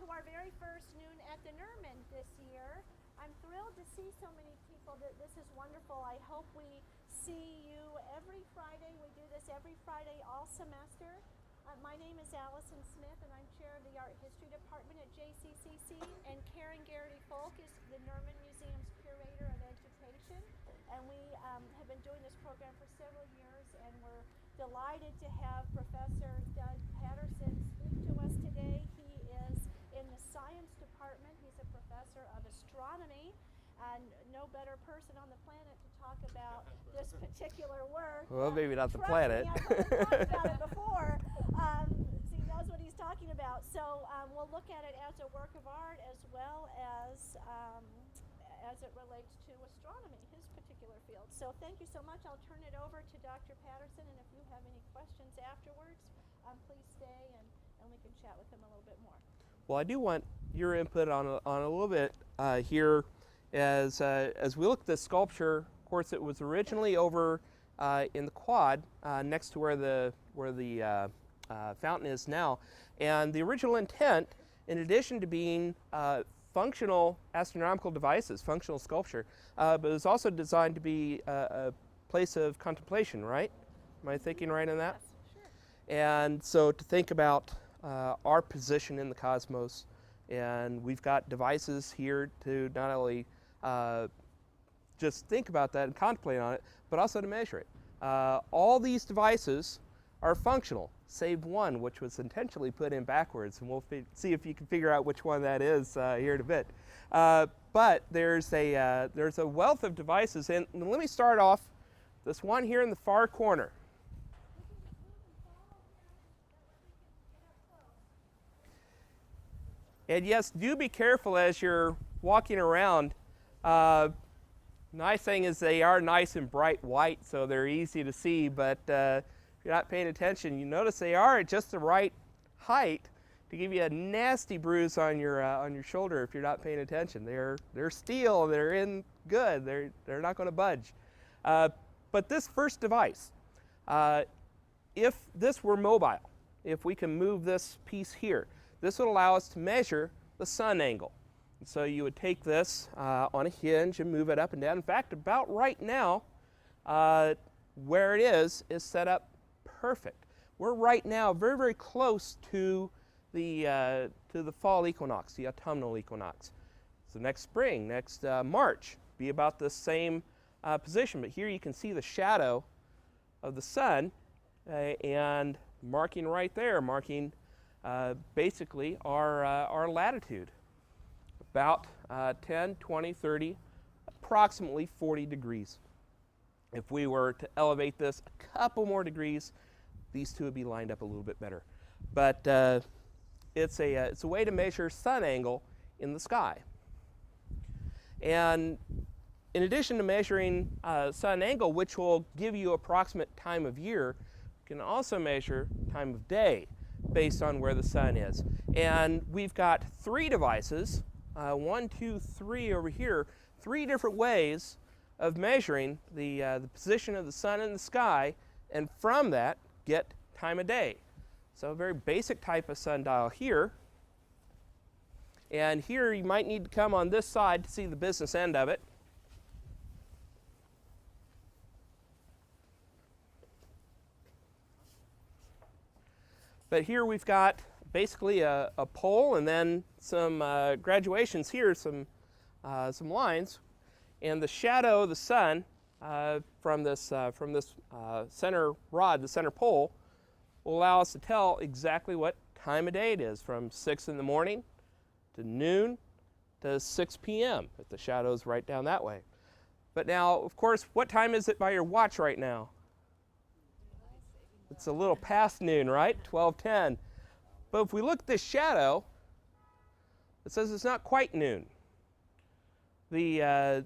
to our very first noon at the Nerman this year. I'm thrilled to see so many people. This is wonderful. I hope we see you every Friday. We do this every Friday all semester. My name is Allison Smith, and I'm chair of the Art History Department at JCCC. And Karen Garrity-Folk is the Nerman Museum's Curator of Education. And we have been doing this program for several years, and we're delighted to have Professor Doug Patterson speak to us today. He is in the Science Department. He's a professor of astronomy, and no better person on the planet to talk about this particular work. Well, maybe not the Trust planet. Me, I've talked about it before. So he knows what he's talking about. So we'll look at it as a work of art as well as it relates to astronomy, his particular field. So thank you so much. I'll turn it over to Dr. Patterson, and if you have any questions afterwards, please stay and we can chat with him a little bit more. Well, I do want your input on a little bit here as we look at this sculpture. Of course, it was originally over in the quad next to where the fountain is now, and the original intent, in addition to being functional astronomical devices, functional sculpture, but it was also designed to be a place of contemplation, right? Am I thinking right on that? Yes, sure. And so to think about our position in the cosmos, and we've got devices here to not only just think about that and contemplate on it, but also to measure it. All these devices are functional, save one, which was intentionally put in backwards, and we'll see if you can figure out which one that is here in a bit. But there's a wealth of devices, and let me start off this one here in the far corner. And yes, do be careful as you're walking around. Nice thing is they are nice and bright white, so they're easy to see, but if you're not paying attention, you notice they are at just the right height to give you a nasty bruise on your shoulder if you're not paying attention. They're steel, they're in good, they're not going to budge. But this first device, if this were mobile, if we can move this piece here, this would allow us to measure the sun angle. And so you would take this on a hinge and move it up and down. In fact, about right now, where it is set up perfect. We're right now very, very close to the fall equinox, the autumnal equinox. So next spring, next March, be about the same position. But here you can see the shadow of the sun and marking right there, marking basically our latitude. About 10, 20, 30, approximately 40 degrees. If we were to elevate this a couple more degrees, these two would be lined up a little bit better. But it's a way to measure sun angle in the sky. And in addition to measuring sun angle, which will give you approximate time of year, you can also measure time of day based on where the sun is. And we've got three devices, 1, 2, 3 over here, three different ways of measuring the position of the sun in the sky, and from that get time of day. So a very basic type of sundial here. And here you might need to come on this side to see the business end of it. But here we've got basically a pole and then some graduations here, some lines, and the shadow of the sun from this center rod, the center pole, will allow us to tell exactly what time of day it is, from 6 in the morning to noon to 6 p.m. if the shadow's right down that way. But now, of course, what time is it by your watch right now? It's a little past noon, right? 12:10. But if we look at this shadow, it says it's not quite noon. Of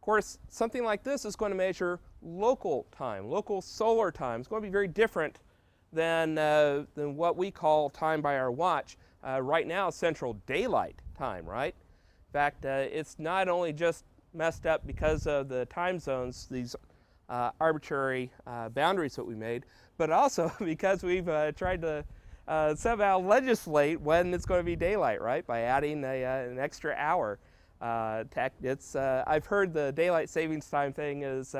course, something like this is going to measure local time, local solar time. It's going to be very different than what we call time by our watch. Right now, Central Daylight Time, right? In fact, it's not only just messed up because of the time zones, these arbitrary boundaries that we made, but also because we've tried to somehow legislate when it's going to be daylight, right? By adding an extra hour. I've heard the daylight savings time thing is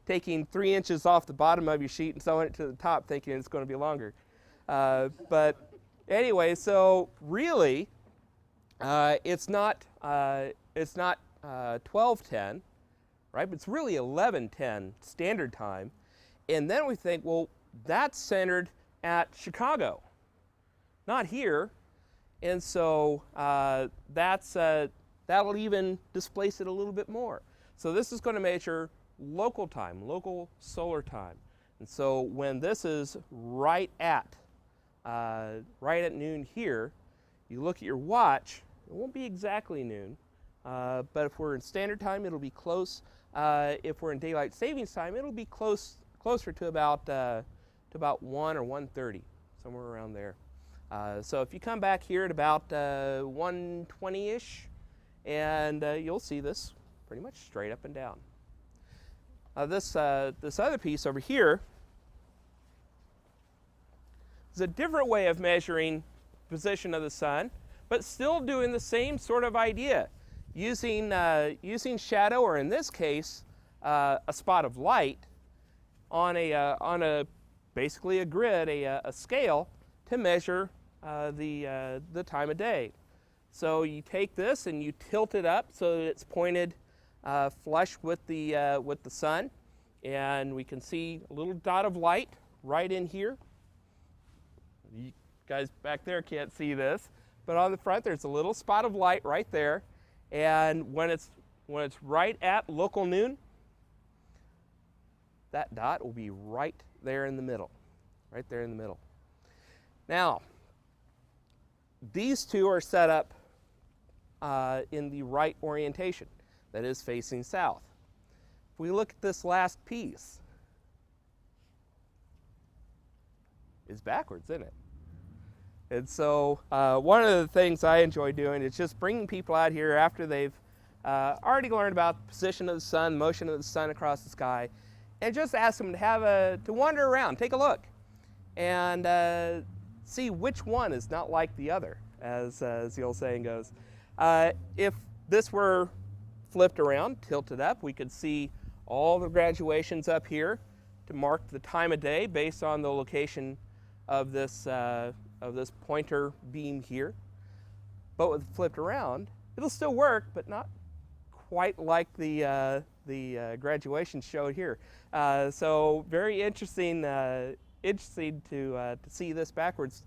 taking 3 inches off the bottom of your sheet and sewing it to the top, thinking it's going to be longer. But anyway, so really, it's not 12:10, right? But it's really 11:10 standard time. And then we think, well, that's centered at Chicago, not here. And so that'll even displace it a little bit more. So this is going to measure local time, local solar time. And so when this is right at noon here, you look at your watch, it won't be exactly noon, but if we're in standard time, it'll be close. If we're in daylight savings time, it'll be closer to about 1 or 1:30, somewhere around there. So if you come back here at about 1:20-ish, and you'll see this pretty much straight up and down. This other piece over here is a different way of measuring the position of the sun, but still doing the same sort of idea, using shadow, or in this case, a spot of light on basically a grid, a scale, to measure the time of day. So you take this and you tilt it up so that it's pointed flush with the sun, and we can see a little dot of light right in here. You guys back there can't see this, but on the front there's a little spot of light right there, and when it's right at local noon, that dot will be right there in the middle, right there in the middle. Now, these two are set up in the right orientation, that is facing south. If we look at this last piece, it's backwards, isn't it? And so one of the things I enjoy doing is just bringing people out here after they've already learned about the position of the sun, motion of the sun across the sky, and just ask them to wander around, take a look, and see which one is not like the other, as the old saying goes. If this were flipped around, tilted up, we could see all the graduations up here to mark the time of day based on the location of this pointer beam here. But with it flipped around, it'll still work, but not quite like the graduation showed here. So very interesting to see this backwards,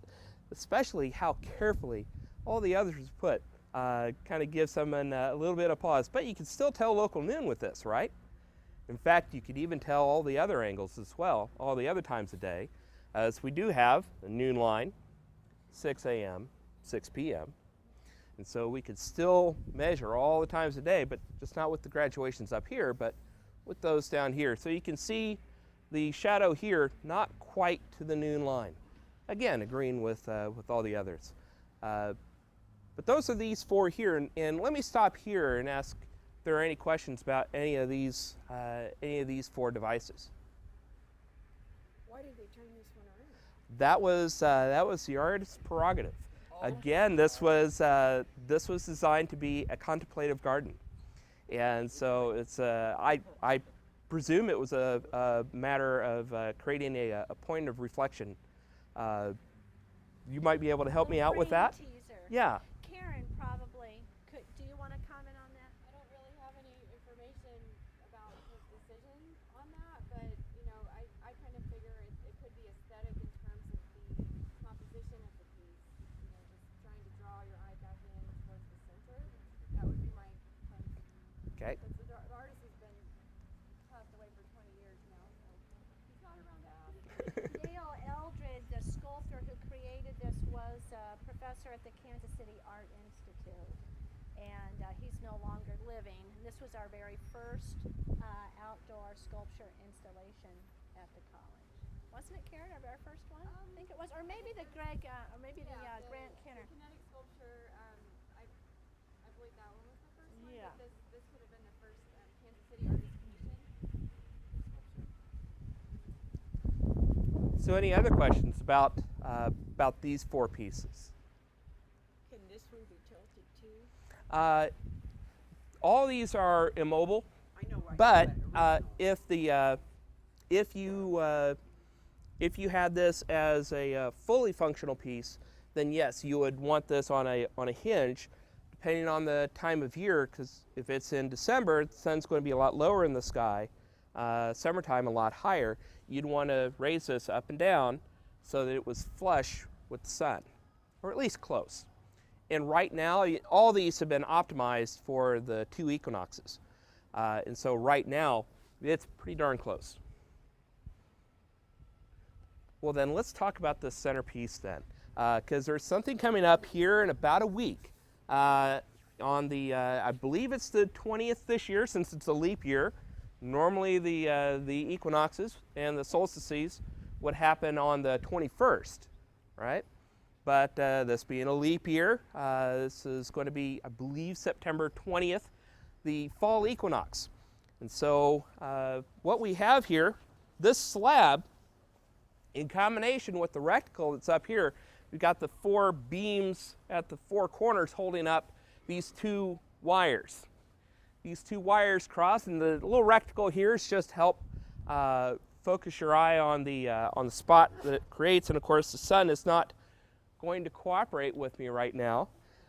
especially how carefully all the others put. Kind of gives someone a little bit of pause. But you can still tell local noon with this, right? In fact, you could even tell all the other angles as well, all the other times of day, as we do have a noon line, 6 a.m., 6 p.m. And so we could still measure all the times of day, but just not with the graduations up here, but with those down here. So you can see the shadow here not quite to the noon line. Again, agreeing with all the others. But those are these four here, and let me stop here and ask if there are any questions about any of these four devices. Why did they turn this one around? That was the artist's prerogative. Again, this was designed to be a contemplative garden, and so it's I presume it was a matter of creating a point of reflection. You might be able to help me out with that. Teaser. Yeah. Karen probably could. Do you want to comment on that? I don't really have any information about his decision on that, but I kind of figure it could be aesthetic in terms of the composition of the piece. Just trying to draw your eye back in towards the center. That would be my hunch. Okay. Because the artist has been passed away for 20 years now, so he's not around to ask. Dale Eldred, the sculptor who created this, was a professor at the Kansas City Art Institute, and he's no longer living. This was our very first outdoor sculpture installation at the college. Wasn't it, Karen, our very first one? I think it was, or maybe the Grant Kenner. The kinetic sculpture, I believe that one was the first one, Yeah. but this could have been the first Kansas City Artist Commission sculpture. So any other questions about these four pieces? Can this one be tilted too? All these are immobile, I know, right? but original. if you had this as a fully functional piece, then yes, you would want this on a hinge, depending on the time of year. Because if it's in December, the sun's going to be a lot lower in the sky. Summertime a lot higher. You'd want to raise this up and down so that it was flush with the sun, or at least close. And right now, all these have been optimized for the 2 equinoxes. And so right now, it's pretty darn close. Well then, let's talk about the centerpiece then. Because there's something coming up here in about a week. On the, I believe it's the 20th this year, since it's a leap year. Normally the equinoxes and the solstices would happen on the 21st, right? But this being a leap year, this is going to be, I believe, September 20th, the fall equinox. And so what we have here, this slab, in combination with the rectangle that's up here, we've got the 4 beams at the 4 corners holding up these 2 wires. These 2 wires cross, and the little rectangle here is just help focus your eye on the spot that it creates. And of course, the sun is not going to cooperate with me right now,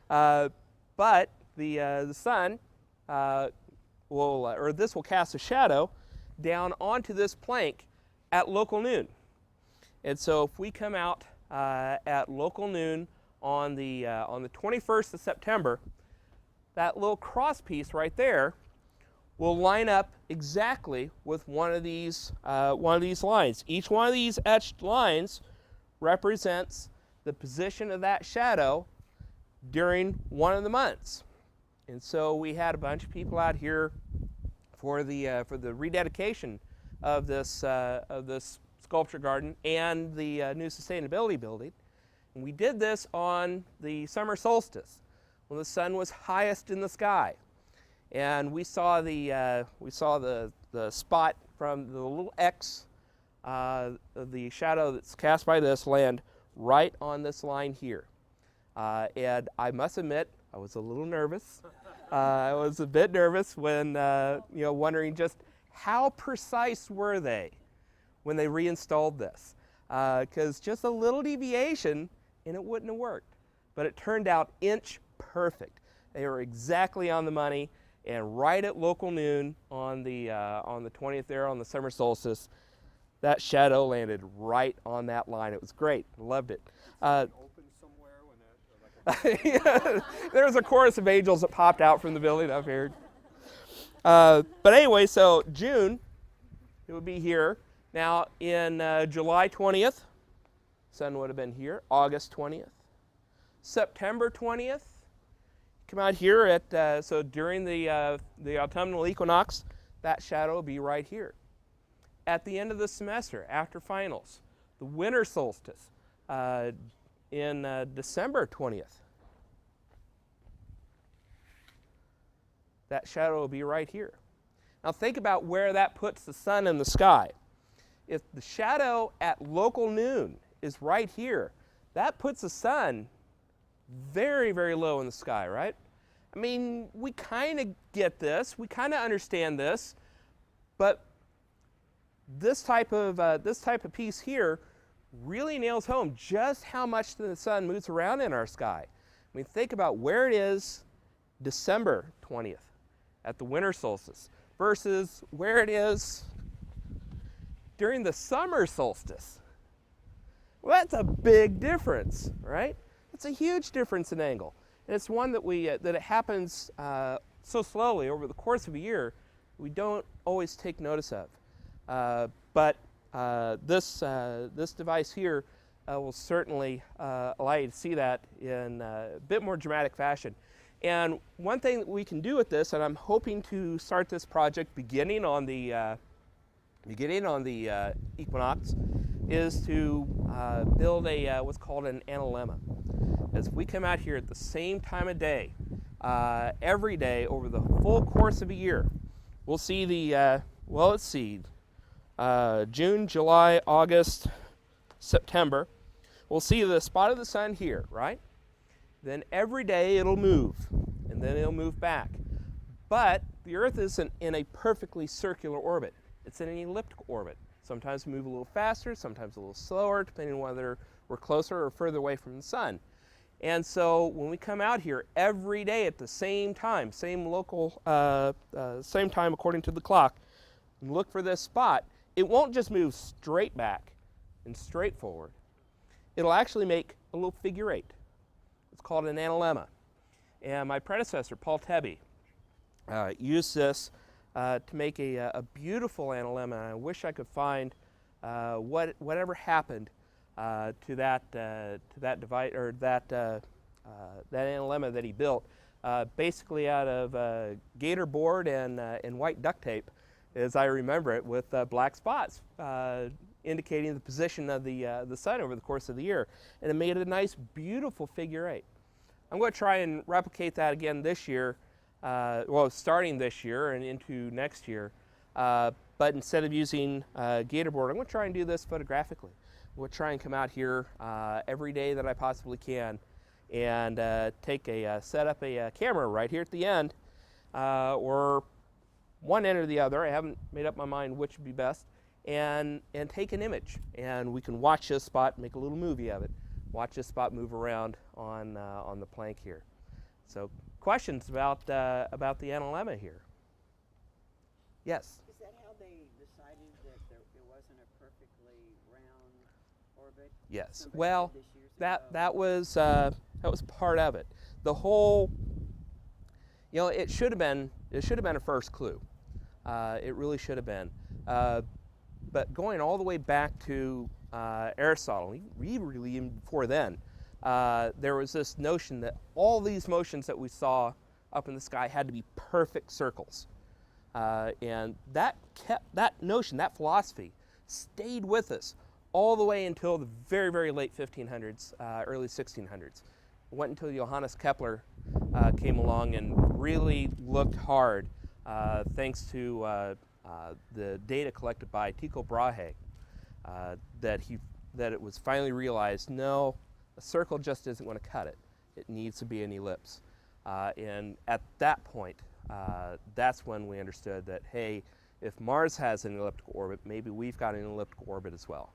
but the sun this will cast a shadow down onto this plank at local noon. And so, if we come out at local noon on the 21st of September, that little cross piece right there will line up exactly with one of these lines. Each one of these etched lines represents the position of that shadow during one of the months. And so we had a bunch of people out here for the rededication of this sculpture garden and the new sustainability building. And we did this on the summer solstice, when the sun was highest in the sky, and we saw the spot from the little X, the shadow that's cast by this, land right on this line here. And I must admit, I was a little nervous. I was a bit nervous when wondering just how precise were they when they reinstalled this, because just a little deviation and it wouldn't have worked. But it turned out inch perfect. They were exactly on the money, and right at local noon on the 20th there on the summer solstice, that shadow landed right on that line. It was great. I loved it. Open somewhere when There was a chorus of angels that popped out from the building up here. But anyway, so June, it would be here. Now in July 20th, sun would have been here. August 20th. September 20th, come out here at, so during the autumnal equinox, that shadow will be right here. At the end of the semester, after finals, the winter solstice, in December 20th, that shadow will be right here. Now think about where that puts the sun in the sky. If the shadow at local noon is right here, that puts the sun very, very low in the sky, right? I mean, we kind of get this, we kind of understand this, but this type of piece here really nails home just how much the sun moves around in our sky. I mean, think about where it is December 20th at the winter solstice versus where it is during the summer solstice. Well, that's a big difference, right? It's a huge difference in angle. And it's one that that it happens so slowly over the course of a year, we don't always take notice of. But this device here will certainly allow you to see that in a bit more dramatic fashion. And one thing that we can do with this, and I'm hoping to start this project beginning on the equinox, is to build a what's called an analemma. As we come out here at the same time of day, every day over the full course of a year, we'll see the, June, July, August, September, we'll see the spot of the sun here, right? Then every day it'll move, and then it'll move back. But the Earth isn't in a perfectly circular orbit. It's in an elliptical orbit. Sometimes we move a little faster, sometimes a little slower, depending on whether we're closer or further away from the sun. And so when we come out here every day at the same time, same local, same time according to the clock, and look for this spot, it won't just move straight back and straight forward. It'll actually make a little figure eight. It's called an analemma. And my predecessor, Paul Tebbe, used this to make a beautiful analemma. I wish I could find whatever happened to that device, or that analemma that he built, basically out of gator board and white duct tape, as I remember it, with black spots indicating the position of the sun over the course of the year, and it made a nice, beautiful figure eight. I'm going to try and replicate that again this year, starting this year and into next year. But instead of using gator board, I'm going to try and do this photographically. I'm going to try and come out here every day that I possibly can, and set up a camera right here at the end, or one end or the other. I haven't made up my mind which would be best, and take an image, and we can watch this spot, make a little movie of it. Watch this spot move around on the plank here. So, questions about the analemma here? Yes. Is that how they decided that it wasn't a perfectly round orbit? Yes. Somebody Well, did this years that was part of it. The whole, it should have been a first clue. It really should have been. But going all the way back to Aristotle, even before then, there was this notion that all these motions that we saw up in the sky had to be perfect circles. And that notion, that philosophy, stayed with us all the way until the very, very late 1500s, early 1600s. It went until Johannes Kepler came along and really looked hard, thanks to the data collected by Tycho Brahe, that it was finally realized, no, a circle just isn't going to cut it. It needs to be an ellipse. And at that point, that's when we understood that, hey, if Mars has an elliptical orbit, maybe we've got an elliptical orbit as well.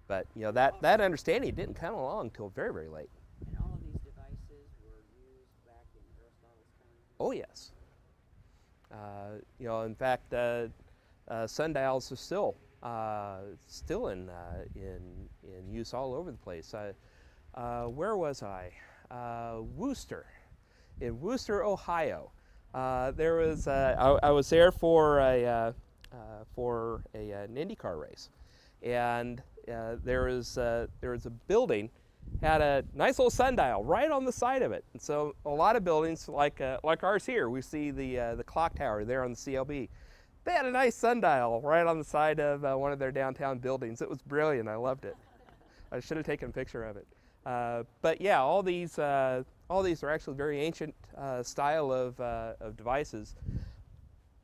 But that understanding didn't come along until very, very late. And all of these devices were used back in Aristotle's time? Oh yes. In fact, sundials are still in use all over the place. Where was I? Wooster, in Wooster, Ohio. There was I was there for an IndyCar race, and there was a building, had a nice little sundial right on the side of it. And so a lot of buildings like ours here, we see the clock tower there on the CLB. They had a nice sundial right on the side of one of their downtown buildings. It was brilliant. I loved it. I should have taken a picture of it. But yeah, all these are actually very ancient style of devices.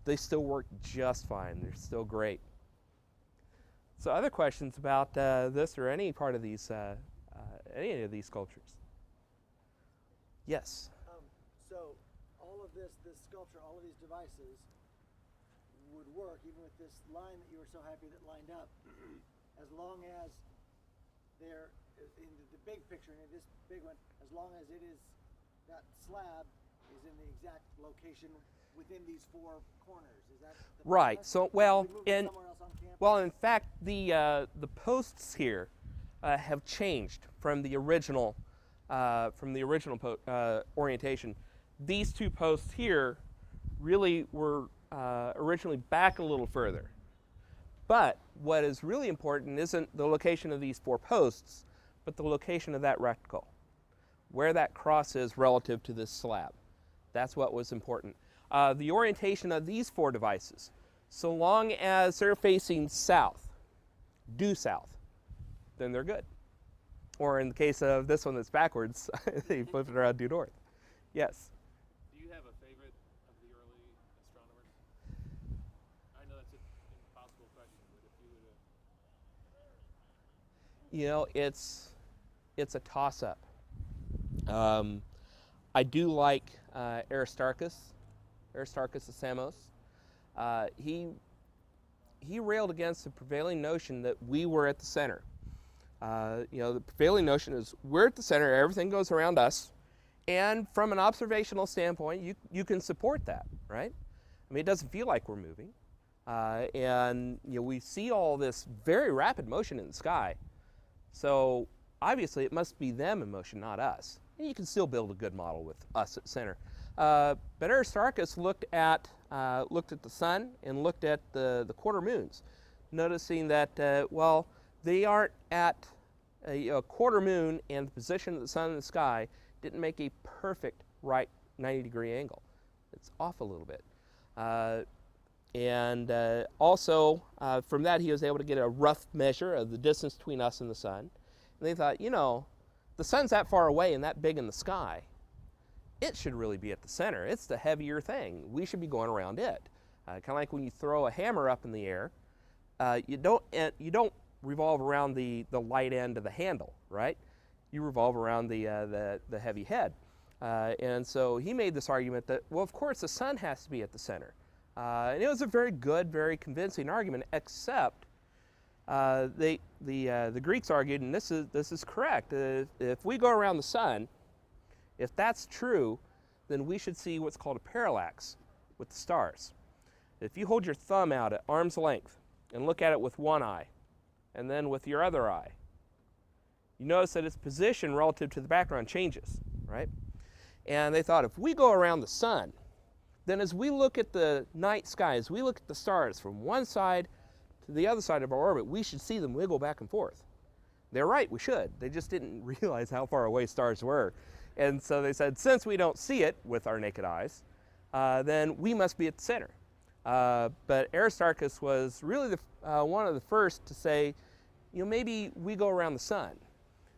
They still work just fine. They're still great. So other questions about this or any part of these, any of these sculptures? Yes. So all of this sculpture, all of these devices would work even with this line that you were so happy that lined up, as long as they're in the big picture, in this big one, as long as it is, that slab is in the exact location within these four corners. Is that the right? process? So in fact, the posts here have changed from the original orientation. These two posts here really were originally back a little further. But what is really important isn't the location of these four posts, but the location of that reticle, where that cross is relative to this slab. That's what was important. The orientation of these four devices, so long as they're facing south, due south, then they're good. Or in the case of this one that's backwards, they flip it around due north. Yes? Do you have a favorite of the early astronomers? I know that's an impossible question, but if you were to it's a toss-up. I do like Aristarchus of Samos. He railed against the prevailing notion that we were at the center. The prevailing notion is we're at the center, everything goes around us, and from an observational standpoint, you can support that, right? I mean, it doesn't feel like we're moving, and we see all this very rapid motion in the sky, so obviously it must be them in motion, not us. And you can still build a good model with us at center. But Aristarchus looked at the sun and looked at the quarter moons, noticing that they aren't at a quarter moon, and the position of the sun in the sky didn't make a perfect right 90-degree angle. It's off a little bit. Also, from that, he was able to get a rough measure of the distance between us and the sun. And they thought, the sun's that far away and that big in the sky. It should really be at the center. It's the heavier thing. We should be going around it. Kind of like when you throw a hammer up in the air, you don't revolve around the light end of the handle, right? You revolve around the heavy head. And so he made this argument that, well, of course, the sun has to be at the center. And it was a very good, very convincing argument, except the Greeks argued, and this is correct, if we go around the sun, if that's true, then we should see what's called a parallax with the stars. If you hold your thumb out at arm's length and look at it with one eye, and then with your other eye, you notice that its position relative to the background changes, right? And they thought, if we go around the sun, then as we look at the night sky, as we look at the stars from one side to the other side of our orbit, we should see them wiggle back and forth. They're right, we should. They just didn't realize how far away stars were. And so they said, since we don't see it with our naked eyes, then we must be at the center. But Aristarchus was really one of the first to say, maybe we go around the sun.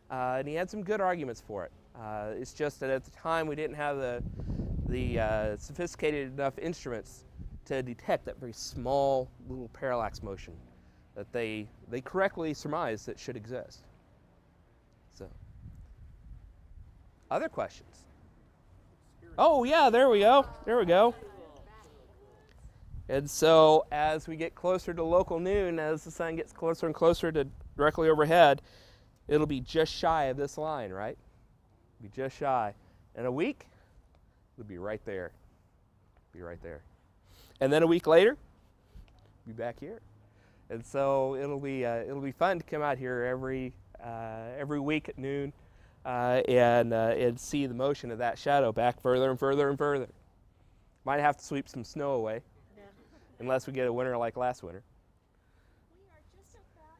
And he had some good arguments for it. It's just that at the time we didn't have the sophisticated enough instruments to detect that very small little parallax motion that they correctly surmised that should exist. So, other questions? Oh yeah, there we go. There we go. And so as we get closer to local noon, as the sun gets closer and closer to directly overhead, it'll be just shy of this line, right? Be just shy. In a week, it'll be right there. Be right there. And then a week later, be back here. And so it'll be fun to come out here every week at noon and see the motion of that shadow back further and further and further. Might have to sweep some snow away, unless we get a winter like last winter. We are just about